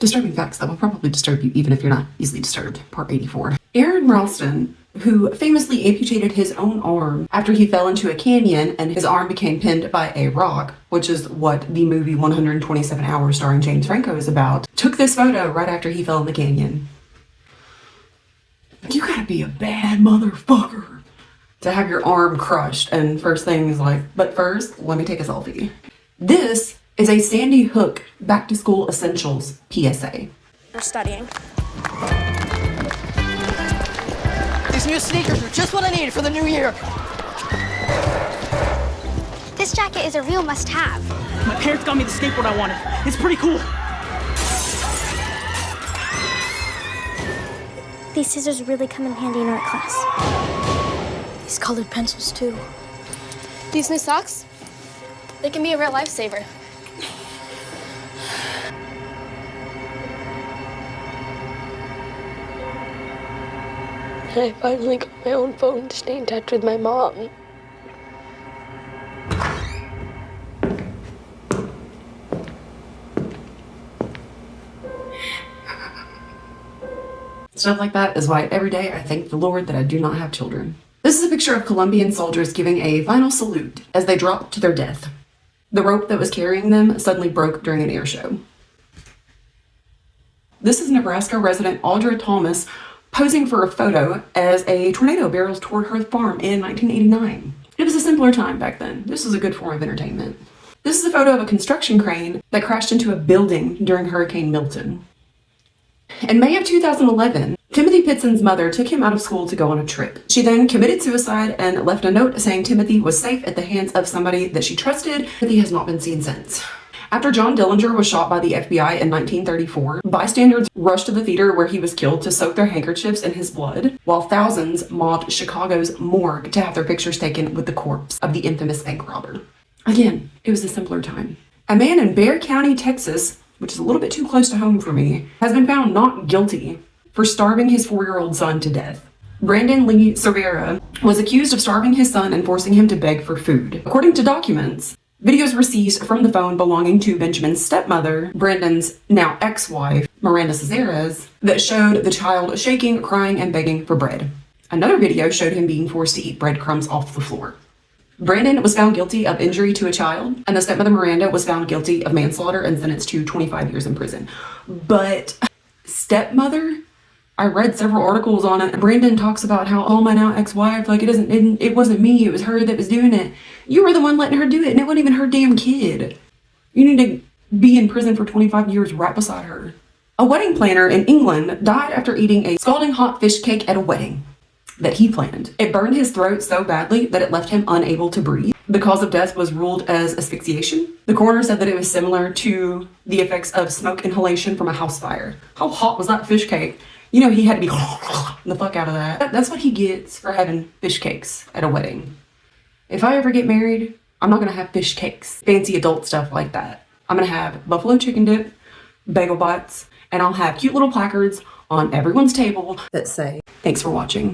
Disturbing facts that will probably disturb you even if you're not easily disturbed. Part 84. Aaron Ralston, who famously amputated his own arm after he fell into a canyon and his arm became pinned by a rock, which is what the movie 127 Hours starring James Franco is about, took this photo right after he fell in the canyon. You gotta be a bad motherfucker to have your arm crushed, and first thing is like, but first, let me take a selfie. This is a Sandy Hook Back to School Essentials PSA. We're studying. These new sneakers are just what I needed for the new year. This jacket is a real must-have. My parents got me the skateboard I wanted. It's pretty cool. These scissors really come in handy in art class. These colored pencils, too. These new socks, they can be a real lifesaver. I finally got my own phone to stay in touch with my mom. Stuff like that is why every day I thank the Lord that I do not have children. This is a picture of Colombian soldiers giving a final salute as they drop to their death. The rope that was carrying them suddenly broke during an air show. This is Nebraska resident Audra Thomas posing for a photo as a tornado barrels toward her farm in 1989. It was a simpler time back then. This was a good form of entertainment. This is a photo of a construction crane that crashed into a building during Hurricane Milton. In May of 2011, Timothy Pitson's mother took him out of school to go on a trip. She then committed suicide and left a note saying Timothy was safe at the hands of somebody that she trusted, but he has not been seen since. After John Dillinger was shot by the FBI in 1934, bystanders rushed to the theater where he was killed to soak their handkerchiefs in his blood, while thousands mobbed Chicago's morgue to have their pictures taken with the corpse of the infamous bank robber. Again, it was a simpler time. A man in Bexar County, Texas, which is a little bit too close to home for me, has been found not guilty for starving his 4-year-old son to death. Brandon Lee Cervera was accused of starving his son and forcing him to beg for food. According to documents, videos were seized from the phone belonging to Benjamin's stepmother, Brandon's now ex-wife, Miranda Cesares, that showed the child shaking, crying, and begging for bread. Another video showed him being forced to eat breadcrumbs off the floor. Brandon was found guilty of injury to a child, and the stepmother Miranda was found guilty of manslaughter and sentenced to 25 years in prison. But stepmother? I read several articles on it. Brandon talks about how, oh, my now ex-wife, like it wasn't me, it was her that was doing it. You were the one letting her do it, and it wasn't even her damn kid. You need to be in prison for 25 years right beside her. A wedding planner in England died after eating a scalding hot fish cake at a wedding that he planned. It burned his throat so badly that it left him unable to breathe. The cause of death was ruled as asphyxiation. The coroner said that it was similar to the effects of smoke inhalation from a house fire. How hot was that fish cake? You know, he had to be the fuck out of that. That's what he gets for having fish cakes at a wedding. If I ever get married, I'm not gonna have fish cakes, fancy adult stuff like that. I'm gonna have buffalo chicken dip, bagel bites, and I'll have cute little placards on everyone's table that say, thanks for watching.